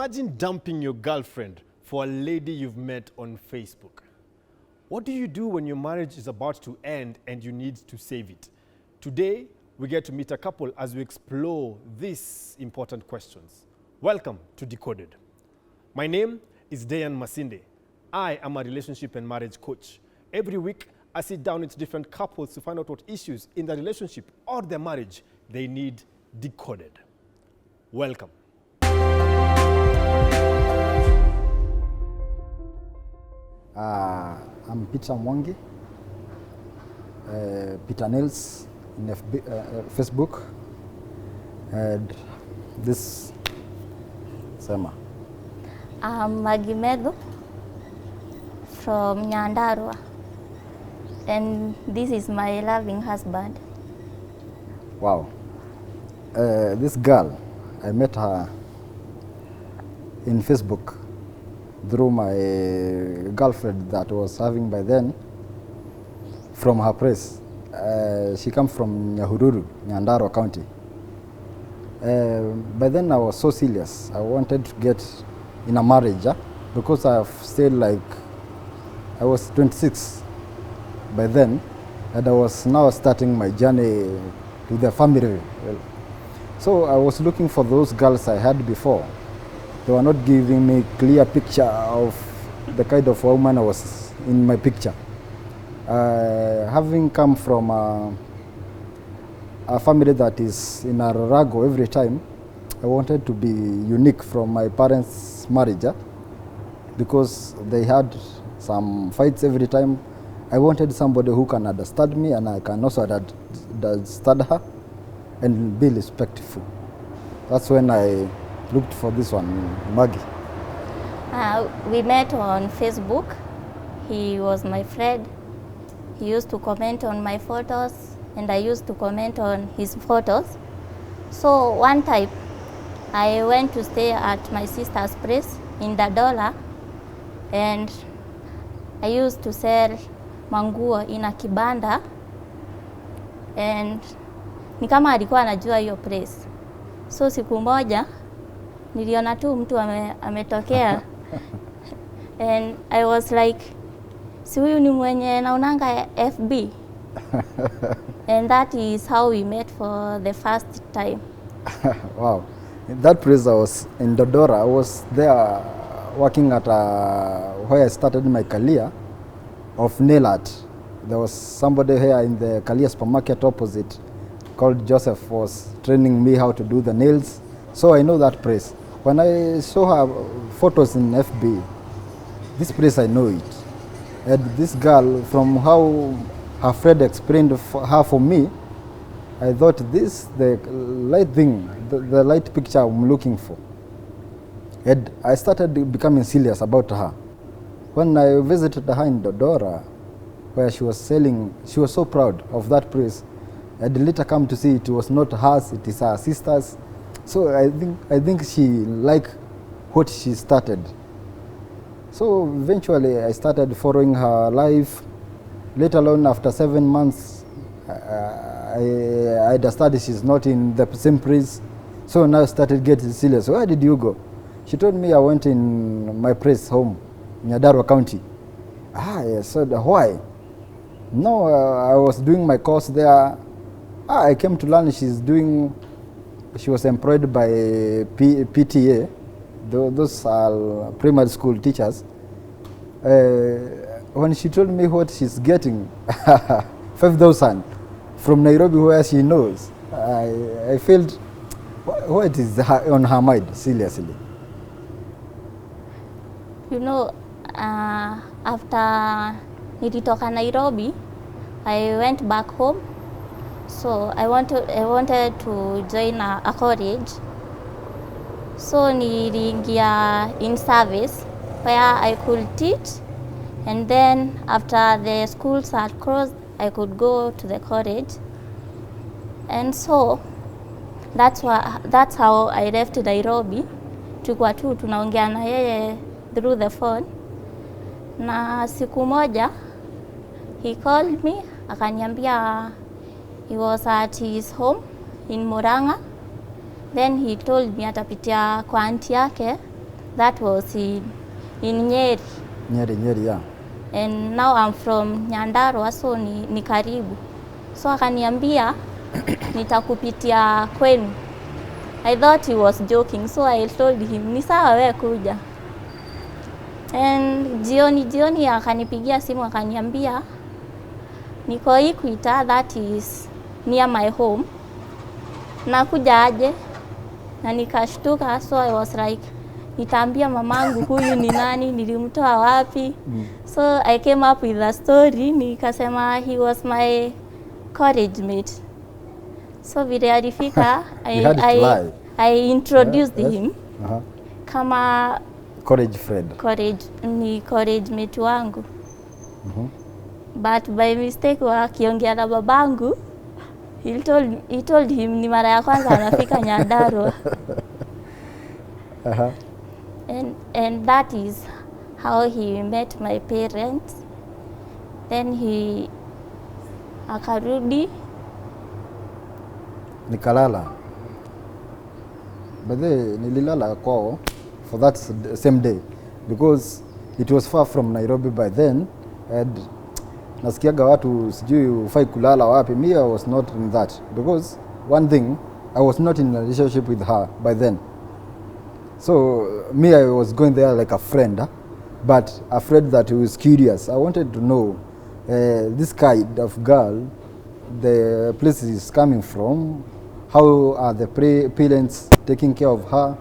Imagine dumping your girlfriend for a lady you've met on Facebook. What do you do when your marriage is about to end and you need to save it? Today, we get to meet a couple as we explore these important questions. Welcome to Decoded. My name is Dayan Masinde. I am a relationship and marriage coach. Every week, I sit down with different couples to find out what issues in the relationship or their marriage they need decoded. Welcome. I'm Peter Mwangi, Peter Nils in Facebook, and this Sema. I'm Magimedo from Nyandarua, and this is my loving husband. Wow. This girl, I met her in Facebook through my girlfriend that was having by then from her place. She comes from Nyahururu, Nyandarua County. By then I was so serious. I wanted to get in a marriage because I've stayed like, I was 26 by then, and I was now starting my journey to the family. So I was looking for those girls I had before. They were not giving me a clear picture of the kind of woman I was in my picture. Having come from a family that is in a rago every time, I wanted to be unique from my parents' marriage because they had some fights every time. I wanted somebody who can understand me and I can also understand her and be respectful. That's when I looked for this one, Maggie. We met on Facebook. He was my friend. He used to comment on my photos and I used to comment on his photos. So one time I went to stay at my sister's place in Dadola, and I used to sell manguo in a kibanda, and ni kama alikuwa anajua hiyo place. So siku moja niliona tu mtu ametokea and I was like, si huyu ni mwenye naonanga FB. And that is how we met for the first time. Wow. In that place I was in Dodora. I was there working at where I started my career of nail art. There was somebody here in the Kalia supermarket opposite called Joseph was training me how to do the nails. So I know that place. When I saw her photos in FB, this place I know it. And this girl, from how her friend explained her for me, I thought this the light thing, the light picture I'm looking for. And I started becoming serious about her. When I visited her in Dodora, where she was selling, she was so proud of that place. And later come to see it was not hers, it is her sister's. So I think she liked what she started. So eventually I started following her life. Later on, after 7 months, I understood she's not in the same place. So now I started getting serious. Where did you go? She told me I went in my place home, in Nyandarua County. I said, why? No, I was doing my course there. I came to learn she was employed by PTA. Those are primary school teachers. When she told me what she's getting, 5,000 from Nairobi where she knows, I felt what is on her mind, seriously. You know, after nilitoka Nairobi, I went back home. So I wanted to join a college. So niliingia in service where I could teach, and then after the schools are closed, I could go to the college. And so that's how I left Nairobi. Tulikuwa tu tunaongea na yeye through the phone. Na siku moja he called me akaniambia he was at his home in Murang'a. Then he told me atapitia kwa auntie yake That was in Nyeri. Nyeri, yeah. And now I'm from Nyandarua, so ni karibu. So akaniambia nitakupitia kwenu. I thought he was joking, so I told him ni sawa wewe kuja. And jioni akanipigia simu akaniambia niko Equator, that is near my home. Nakuja aje? Na nikashtuka, so I was like, nitaambia mamangu huyu ni nani, nilimtoa wapi? So I came up with a story, nikasema he was my college mate. So vile alifika, I introduced him kama college friend. Ni college mate wangu. But by mistake wakiongea na babangu, he told him ni mara ya kwanza anafika Nyandarua. And that is how he met my parents. Then he akarudi. Nikalala. But then nililala kwao for that same day because it was far from Nairobi by then, and nasikiaga watu sijui ufai kulala wapi. Me, I was not in that because one thing, I was not in a relationship with her by then. So me, I was going there like a friend, but afraid that he was curious. I wanted to know this kind of girl, the place is coming from, how are the parents taking care of her,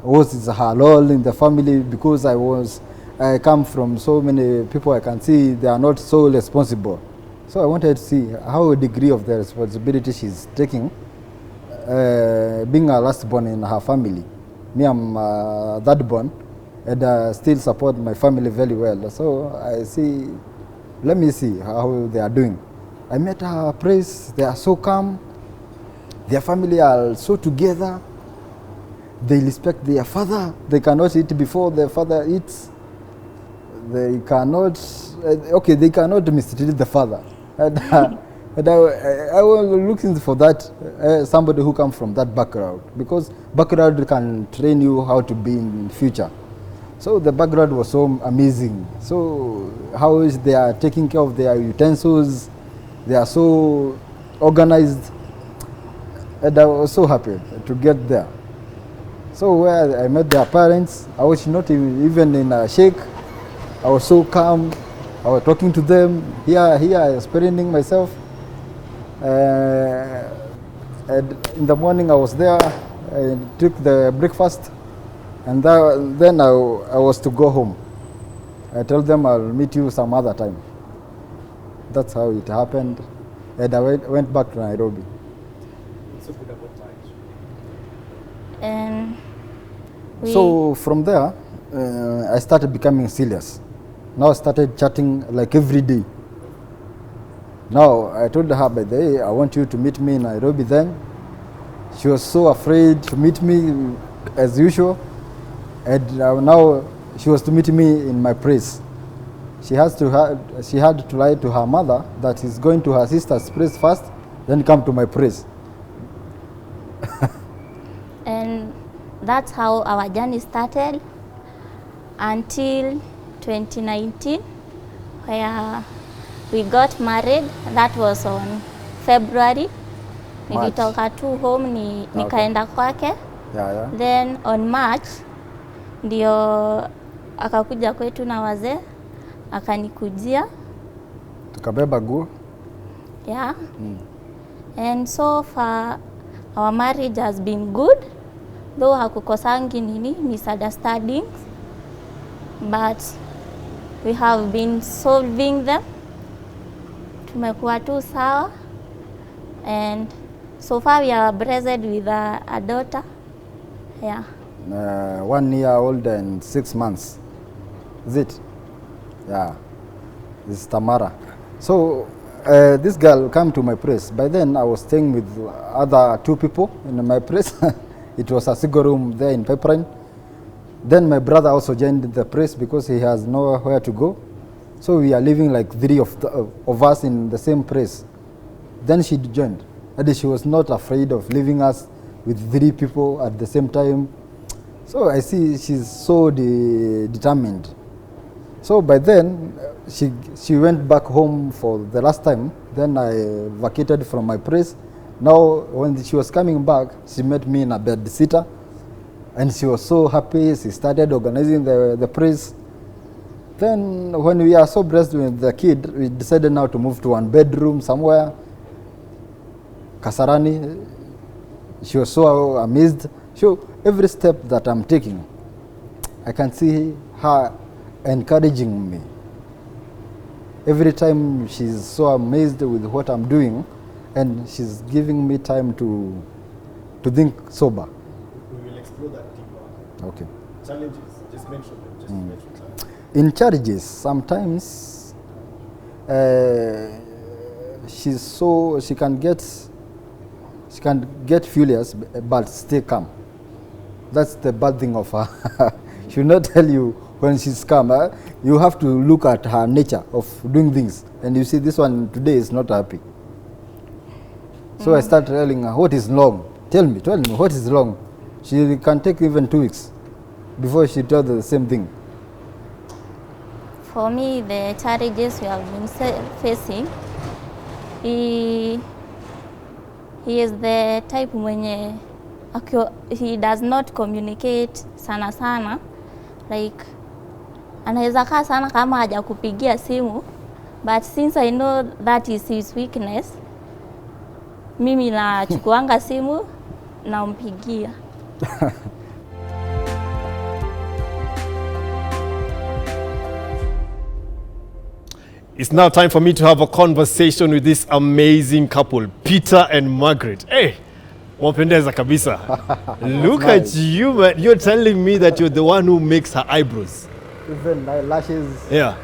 what is her role in the family, because I come from so many people I can see they are not so responsible. So I wanted to see how a degree of the responsibility she's taking, being a last born in her family. Me, I'm that born, and still support my family very well. So let me see how they are doing. I met her place, they are so calm, their family are so together, they respect their father, they cannot eat before their father eats, they cannot mistreat the father. And I was looking for that, somebody who comes from that background, because background can train you how to be in future. So the background was so amazing. So how is they are taking care of their utensils, they are so organized, and I was so happy to get there. So where I met their parents, I was not even in a shake. I was so calm. I was talking to them. Here I was parenting myself. And in the morning I was there. I took the breakfast, and then I was to go home. I told them I'll meet you some other time. That's how it happened, and I went back to Nairobi. And so from there, I started becoming serious. Now I started chatting like every day. Now I told her, by the way, I want you to meet me in Nairobi then. She was so afraid to meet me as usual, and now she was to meet me in my place. She had to lie to her mother that he's going to her sister's place first, then come to my place. And that's how our journey started until 2019, where we got married. That was on February. Nilitoka tu home nikaenda kwake. Yeah. Then on March ndio akakuja kwetu na wazee, akanikujia. Tukabeba guo. Yeah. And so far our marriage has been good, though hakukosangi misunderstandings, but we have been solving them. Tumekuwa tu sawa, and so far we are blessed with a daughter. Yeah. 1 year old and 6 months. Is it? Yeah. This is Tamara. So this girl came to my place. By then I was staying with other 2 people in my place. It was a single room there in Pipeline. Then my brother also joined the place because he has nowhere to go. So we are living like 3 of us in the same place. Then she joined. And she was not afraid of leaving us with 3 people at the same time. So I see she's so determined. So by then, she went back home for the last time. Then I vacated from my place. Now, when she was coming back, she met me in a bed sitter, and she was so happy. She started organizing the praise. Then, when we are so blessed with the kid, we decided now to move to one bedroom somewhere. Kasarani. She was so amazed. So every step that I'm taking, I can see her encouraging me. Every time she's so amazed with what I'm doing, and she's giving me time to think sober. We will explore that deeper. Okay. Challenges, just mention them. Just mention challenges. In challenges, sometimes she can get furious but stay calm. That's the bad thing of her. She will not tell you when she's calm. You have to look at her nature of doing things, and you see this one today is not happy. So I start telling her, what is wrong? Tell me, what is wrong? She can take even 2 weeks before she tells the same thing. For me, the challenges we have been facing, he is the type mwenye he does not communicate sana. Like, anaweza kaa sana kama hajakupigia simu, but since I know that is his weakness, mimi nachukuanga simu nampigia. It's now time for me to have a conversation with this amazing couple, Peter and Margaret. Hey, wapendeza kabisa. Look nice. at you, man. You're telling me that you're the one who makes her eyebrows. Even the lashes, Yeah.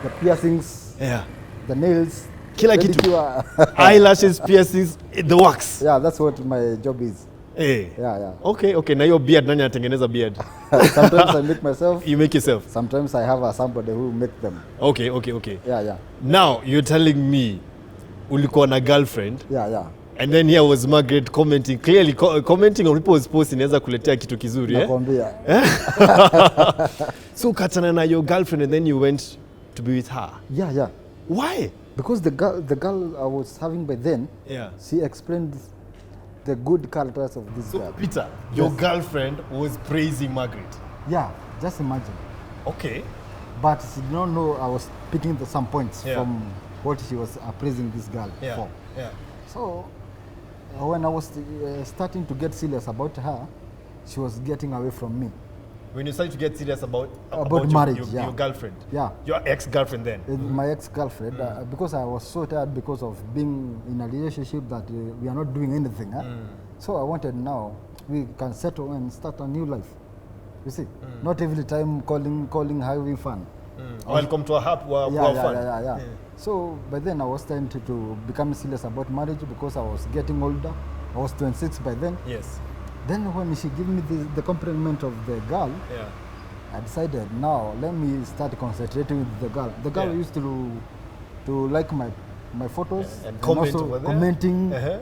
the piercings, Yeah. the nails, Kila kitu. pedicure. Eyelashes, piercings, the wax. Yeah, that's what my job is. Hey. Yeah. Okay. Na your beard, nani anatengeneza beard? Sometimes I make myself. You make yourself. Sometimes I have somebody who make them. Okay. Yeah. Now, you're telling me ulikuwa na girlfriend, Yeah. and then here was Margaret commenting, clearly commenting on people's posts inaweza kuletea kitu kizuri, eh? Nakwambia. So ukatana na your girlfriend and then you went to be with her. Yeah. Why? Because the girl I was having by then, Yeah. she explained the good characters of this So girl. Peter, your Yes. girlfriend was praising Margaret. Yeah, just imagine. Okay. But she did not know I was picking some points Yeah. from what she was praising this girl for. Yeah. So when I was starting to get serious about her, she was getting away from me. When you started to get serious about marriage, your girlfriend. Yeah. Your ex-girlfriend then. My ex-girlfriend, because I was so tired because of being in a relationship that we are not doing anything. So I wanted now we can settle and start a new life. You see, not every time calling, having fun. Welcome to a fun. Yeah. So by then I was starting to become serious about marriage because I was getting older. I was 26 by then. Yes. Then when she gave me the compliment of the girl, Yeah. I decided now let me start concentrating with the girl. The girl Yeah. used to like my photos And comment also over there. commenting. Uh-huh.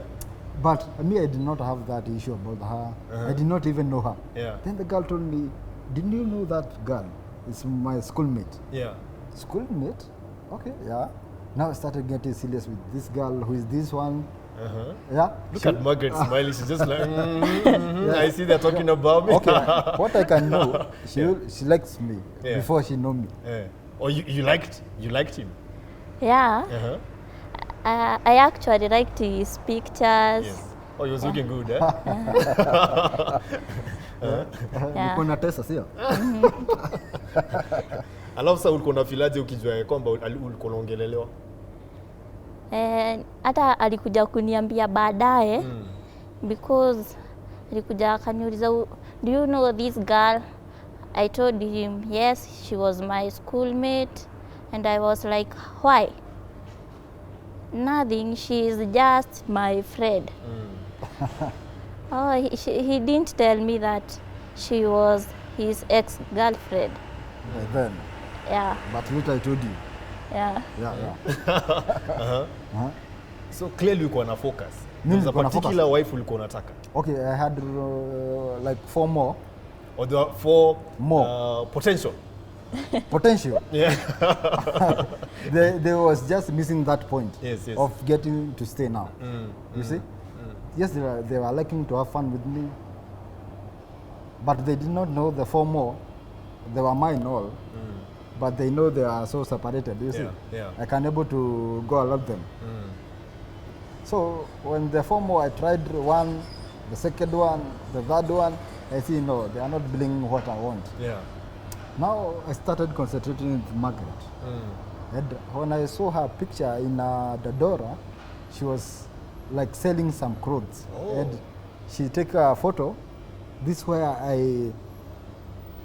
But me, I did not have that issue about her. I did not even know her. Yeah. Then the girl told me, "Didn't you know that girl is my schoolmate?" Yeah. Schoolmate? Okay, yeah. Now I started getting serious with this girl. Who is this one? Yeah. Look at Margaret smiling. She's just like, I see they're talking about me. Okay, what I can know, she likes me Yeah. before she know me. Yeah. Or you liked him. Yeah. Uh-huh. I actually liked his pictures. Yes. Oh, he was looking good, eh? Yeah. Uko na tesa sio? Alafu sasa ulikuwa unafilaje ukijua kwamba ulikuwa unaongelelewa? Hata alikuja kuniambia baadaye because alikuja akaniuliza, do you know this girl? I told him yes, she was my schoolmate, and I was like, why? Nothing, she is just my friend. Oh, he didn't tell me that she was his ex-girlfriend. Then, Yeah, but later I told you. yeah. Yeah. So clearly ulikuwa na focus. Mimi There's a nilikuwa na particular wife ulikuwa unataka. Okay, I had like 4 more or there were 4 More. potential? Potential. Yeah. They was just missing that point Yes, yes. of getting to stay now. You see? Yes, they were liking to have fun with me, but they did not know the 4 more. They were mine all, but they know they are so separated. You see? Yeah. I can able to go along them. So when the 4 more, I tried one, the second one, the third one. I see no, they are not bringing what I want. Yeah. Now I started concentrating with Margaret. And when I saw her picture in Dodora, she was like selling some clothes. Oh. And she take a photo. This where I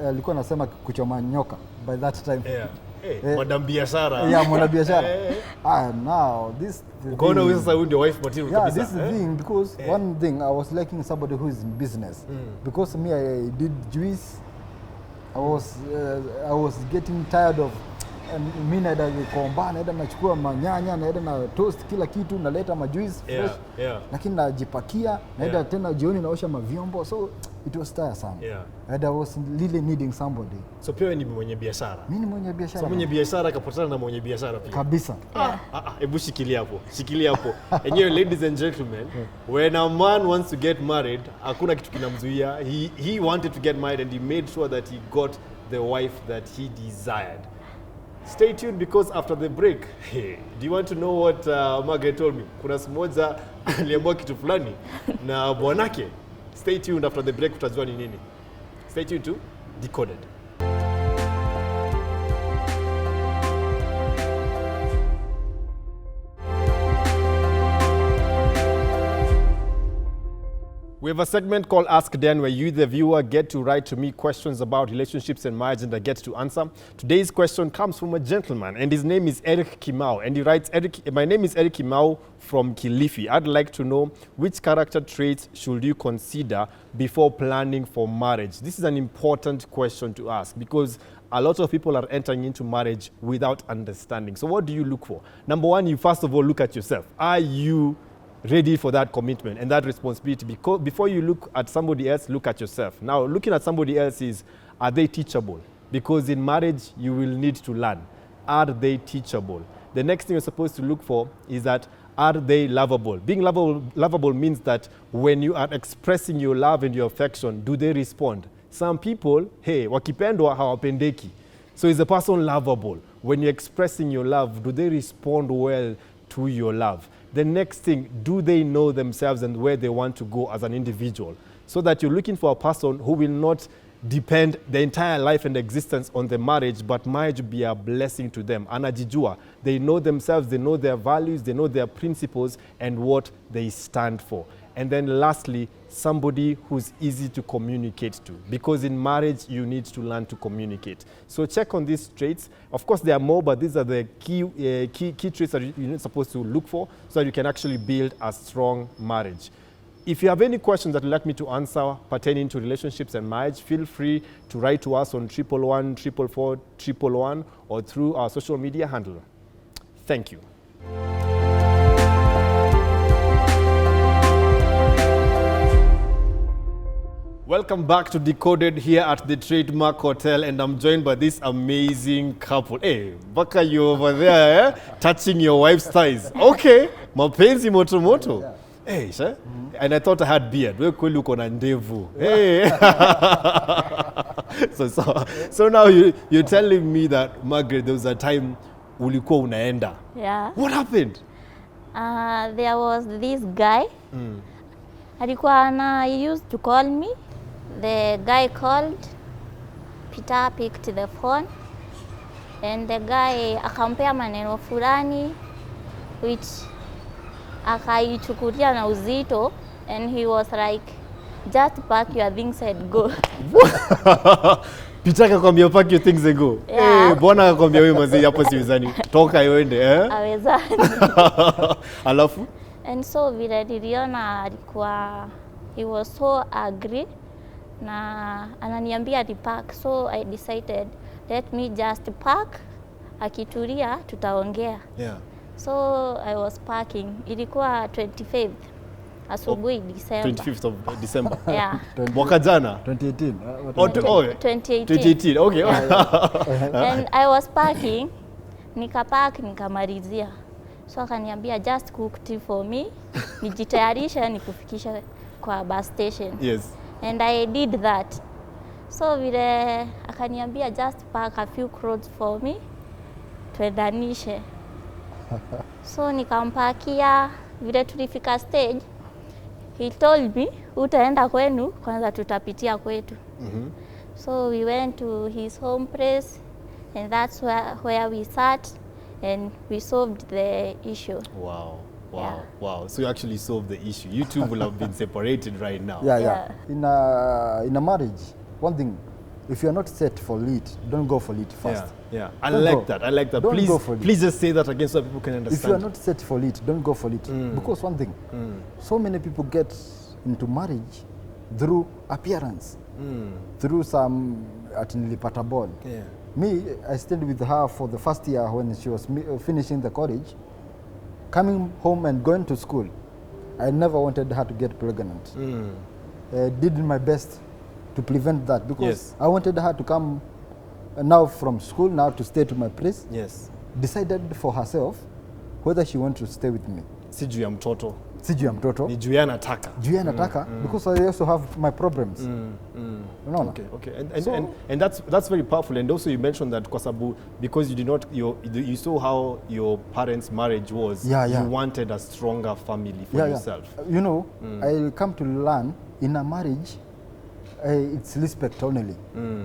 alikuwa nasema kuchoma nyoka by that time. Yeah. Hey, Madam Biashara. Yeah, Madam Biashara. Now this. Ukaona wewe sasa ndio wife material yeah, kabisa. This is the thing because one thing I was liking somebody who is in business. Because me I did juice. I was getting tired of mimi naenda komba, naenda nachukua manyanya, naenda na toast kila kitu, naleta majuice fresh. Lakini najipakia, naenda tena jioni naosha mavyombo. So it was tiresome. And I was really needing somebody. So pia ni mwenye biashara. Mimi ni mwenye biashara. So mwenye biashara akapatana na mwenye biashara pia. Kabisa. Hebu shikilia hapo. Shikilia hapo. Enyewe ladies and gentlemen, when a man wants to get married, hakuna kitu kinamzuia. He wanted to get married and he made sure that he got the wife that he desired. Stay tuned because after the break, do you want to know what Margaret told me? Kuna siku moja aliambiwa kitu fulani na bwanake. Stay tuned after the break utajua ni nini. Stay tuned to Decoded. We have a segment called Ask Dan where you, the viewer, get to write to me questions about relationships and marriage and I get to answer. Today's question comes from a gentleman and his name is Eric Kimau and he writes, my name is Eric Kimau from Kilifi. I'd like to know which character traits should you consider before planning for marriage? This is an important question to ask because a lot of people are entering into marriage without understanding. So what do you look for? Number one, you first of all look at yourself. Are you ready for that commitment and that responsibility? Because before you look at somebody else, look at yourself. Now, looking at somebody else is, are they teachable? Because in marriage, you will need to learn. Are they teachable? The next thing you're supposed to look for is that, are they lovable? Being lovable means that when you are expressing your love and your affection, do they respond? Some people, hey, wakipendwa hawapendeki. So is the person lovable? When you're expressing your love, do they respond well to your love? The next thing, do they know themselves and where they want to go as an individual? So that you're looking for a person who will not depend the entire life and existence on the marriage, but marriage will be a blessing to them. Anajijua. They know themselves, they know their values, they know their principles and what they stand for. And then lastly, somebody who's easy to communicate to. Because in marriage, you need to learn to communicate. So check on these traits. Of course, there are more, but these are the key traits that you're not supposed to look for so that you can actually build a strong marriage. If you have any questions that you'd like me to answer pertaining to relationships and marriage, feel free to write to us on 111 444 111 or through our social media handle. Thank you. Welcome back to Decoded here at the Trademark Hotel, and I'm joined by this amazing couple. Hey, Baka, you over there, touching your wife's thighs. Okay, mapenzi moto moto. Yeah. Hey, sir. And I thought I had beard. Wewe kweli uko na ndevu. Hey. So now you're telling me that, Margaret, there was a time ulikuwa unaenda. Yeah. What happened? There was this guy. He used to call me. The guy called, Peter picked the phone, and the guy akampea maneno fulani, which akaichukulia na uzito, and he was like, just pack your things and go. Peter akakwambia pack your things and go? Yeah. Bwana akakwambia wewe mzee hapo siwezani. Toka iende, Awezani. Alafu? And so vile niliona alikuwa, he was so angry na ananiambia nipack, so I decided let me just pack, akitulia tutaongea. Yeah. So I was packing. Ilikuwa 25th asubuhi December. 25th of December. Yeah. Mwaka jana. 2018. Oh, 2018. 2018. Okay. And I was parking, nikapark nikamalizia. So akaniambia just cook tea for me, nijitayarisha nikufikisha kwa bus station. Yes. And I did that. So vile akaniambia just pack a few clothes for me, tuendanishe. So nikampakia, vile tulifika stage, he told me, utaenda kwenu, kwanza tutapitia kwetu. So we went to his home place, and that's where we sat, and we solved the issue. Wow. Wow. Yeah. Wow. So you actually solved the issue. You two will have been separated right now. Yeah. In a marriage, one thing, if you are not set for it, don't go for it first. Yeah. I Don't like go. that. I like that. Don't Please, go for it. please just say that again so that people can understand. If you are not set for it, don't go for it. Because one thing, so many people get into marriage through appearance, through some nilipata ball. Yeah. Me, I stayed with her for the first year when she was finishing the college. Coming home and going to school, I never wanted her to get pregnant. Did my best to prevent that because Yes. I wanted her to come now from school, now to stay to my place. Yes. Decided for herself whether she wants to stay with me. Si juu ya mtoto. Si juu ya mtoto. Ni juu ya nataka. Juu ya nataka because I also have my problems. Unaona? Okay. And that's very powerful. And also you mentioned that kwa sababu because you did not you saw how your parents' marriage was. Yeah. You wanted a stronger family for yourself. You know, I come to learn in a marriage, it's respect only.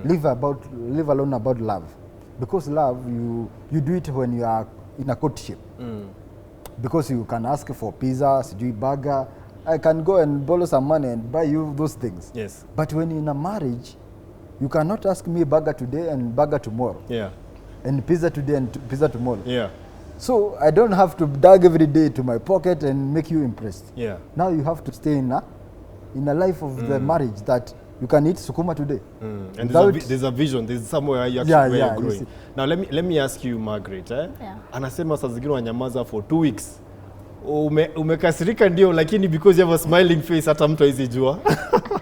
Live alone about love, because love you do it when you are in a courtship. Because you can ask for pizza, sijui burger. I can go and borrow some money and buy you those things. Yes. But when in a marriage, you cannot ask me burger today and burger tomorrow. Yeah. And pizza today and pizza tomorrow. Yeah. So I don't have to dig every day to my pocket and make you impressed. Yeah. Now you have to stay in a life of the marriage that you can eat sukuma today. And Without- there's a vision. There's somewhere you actually Yeah, where yeah, you're you growing. see. Now let me ask you, Margaret. Yeah. Anasema saa zingine wanyamaza for 2 weeks. Umekasirika ndio, lakini because you have a smiling face hata mtu hawezi jua.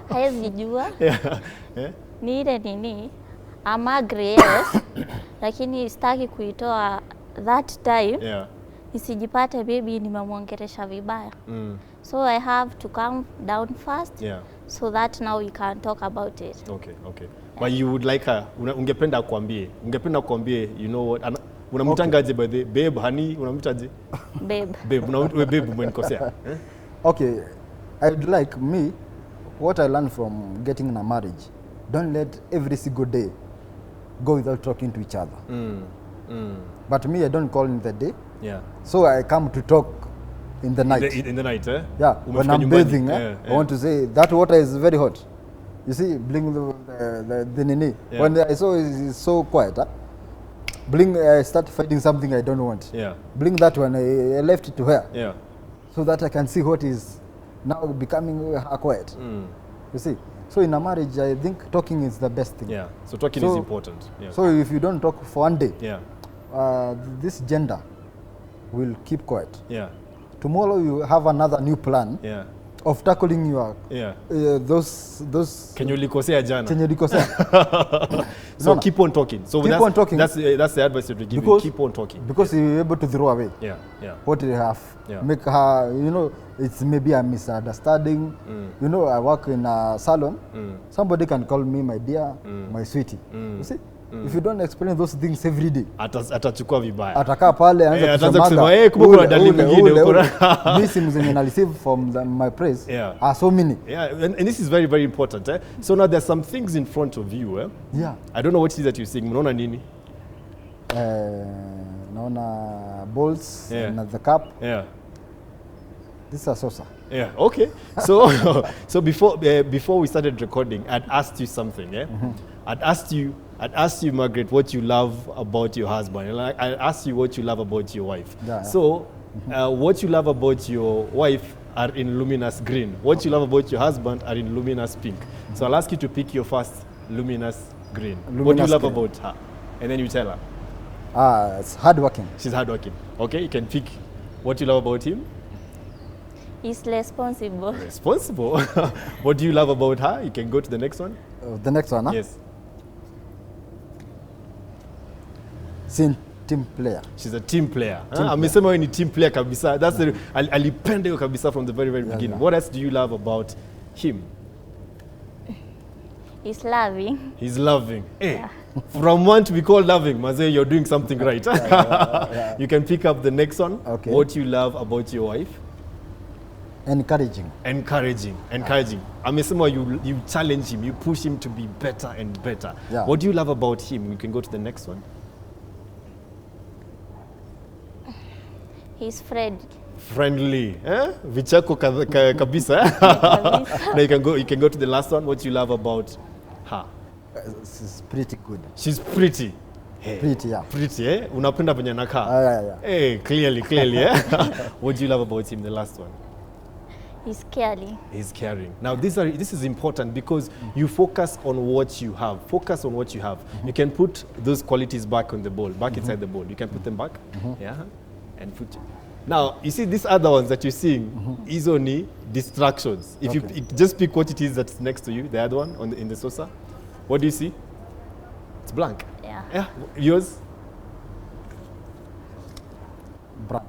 Haezi jua. Yeah. Ni ile nini, I'm angry, yes, lakini sitaki kuitoa that time. Yeah. Isijipate baby nimemwongelesha vibaya. So I have to calm down first. Yeah. So that now we can talk about it. Okay. But you would like her, ungependa akwambie, you know what, unamtangaje by the babe, honey, unamtaje? Babe. Babe, babe umenikosea. Okay, I'd like me, what I learned from getting in a marriage, don't let every single day go without talking to each other. But me, I don't call in the day. Yeah. So I come to talk in the night. In the night, eh? Yeah, when Umefika I'm nyumbani. bathing, Yeah. I want to say that water is very hot. You see, bling the nini. Yeah. When I saw it's so quiet, bling, I start fighting something I don't want. Yeah. Bling that one, I left it to her. Yeah. So that I can see what is now becoming quiet. You see, so in a marriage, I think talking is the best thing. Yeah. So talking is important. Yeah. So if you don't talk for one day, Yeah. this gender will keep quiet. Yeah. Tomorrow you have another new plan Yeah. of tackling your Yeah. those Kenye ulikosea jana. chenye ulikosea. So No. keep on talking. So Keep on talking. That's the advice that we give you. Because- Keep on talking. Because you're able to throw away Yeah. what you have. Yeah. Make her, you know, it's maybe a misunderstanding. You know, I work in a salon. Somebody can call me my dear, my sweetie. You see, if you don't explain those things every day, Atachukua vibaya. atakaa pale ataanza kusemaga, kusema, kumbe kuna dalili nyingine uko na-" Mimi simu zenye na receive from my praise Yeah. are so many. Yeah, and this is very, very important. So now there's some things in front of you. Yeah. I don't know what it is that you're saying. Mnaona nini? Naona balls Yeah. and the cup. Yeah. This is a saucer. Yeah. Okay. So so before we started recording, I'd asked you something. I'd asked you, Margaret, what you love about your husband. And I asked you what you love about your wife. Yeah. So what you love about your wife are in luminous green. What you love about your husband are in luminous pink. So I'll ask you to pick your first luminous green. What do you Luminous love green. about her? And then you tell her. It's hardworking. She's hardworking. Okay, you can pick what you love about him. He's responsible. Responsible. What do you love about her? You can go to the next one. The next one, huh? Yes. Team player. She's a team player. Team Amesema wewe ni team player kabisa. That's the alipenda hiyo kabisa from the very beginning. yeah. What else do you love about him? He's loving. He's loving. Hey, from one to be called loving, Maze, you're doing something right. You can pick up the next one. Okay. What you love about your wife? Encouraging. Encouraging. Amesema you challenge him, you push him to be better and better. Yeah. What do you love about him? We can go to the next one. He's friendly. Friendly, vichako kabisa. Now you can go to the last one. What you love about her? She's pretty good. She's pretty. Hey, Pretty, yeah. Pretty, eh? Unapenda venye anakaa. Yeah. Hey, clearly, eh? What do you love about him? The last one. He's caring. He's caring. Now this is important because you focus on what you have. Focus on what you have. You can put those qualities back on the ball, back inside the ball. You can put them back, yeah, and put. Now you see these other ones that you're seeing is only distractions. If you just pick what it is that's next to you, the other one in the saucer, what do you see? It's blank. Yeah. Yours.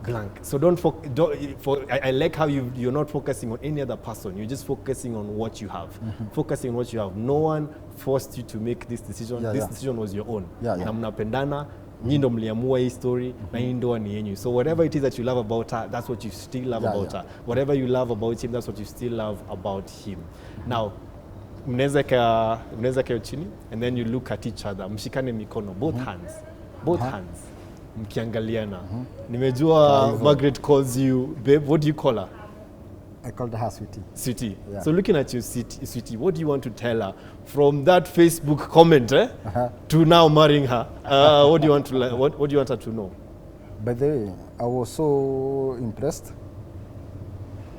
Blank. So I like how you're not focusing on any other person. You're just focusing on what you have. Focusing on what you have. No one forced you to make this decision. This decision was your own. Na mnapendana, nyinyi ndo mliamua hii story na hii ndoa ni yenyu. So whatever it is that you love about her, that's what you still love about her. Whatever you love about him, that's what you still love about him. Now, mnaweza kaa chini and then you look at each other. Mshikane mikono, both hands. Mkiangaliana. Nimejua Margaret calls you babe. What do you call her? I called her sweetie. Sweetie. Yeah. So looking at you, sweetie, what do you want to tell her from that Facebook comment to now marrying her? What do you want to what do you want her to know? By the way, I was so impressed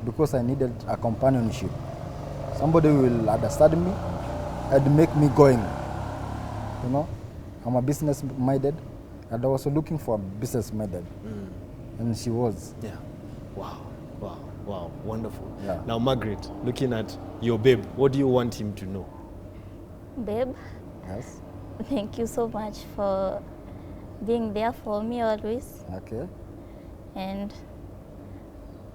because I needed a companionship. Somebody will understand me and make me going. You know, I'm a business minded. And I was looking for a business minded. And she was. Yeah. Wow. Wonderful. Yeah. Now, Margaret, looking at your babe, what do you want him to know? Babe, Yes. thank you so much for being there for me always. Okay. And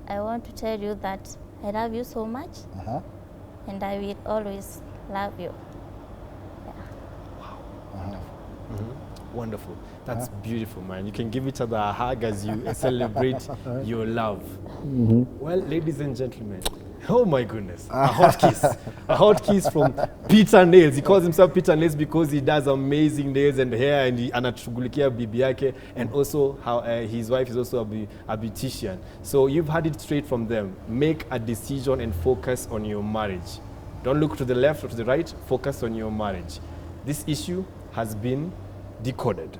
I want to tell you that I love you so much and I will always love you. Wonderful. That's beautiful, man. You can give each other a hug as you celebrate your love. Well, ladies and gentlemen, oh my goodness, a hot kiss. A hot kiss from Peter Nails. He calls himself Peter Nails because he does amazing nails and hair and anashughulikia bibi yake, and also how his wife is also a beautician. So you've had it straight from them. Make a decision and focus on your marriage. Don't look to the left or to the right, focus on your marriage. This issue has been decoded.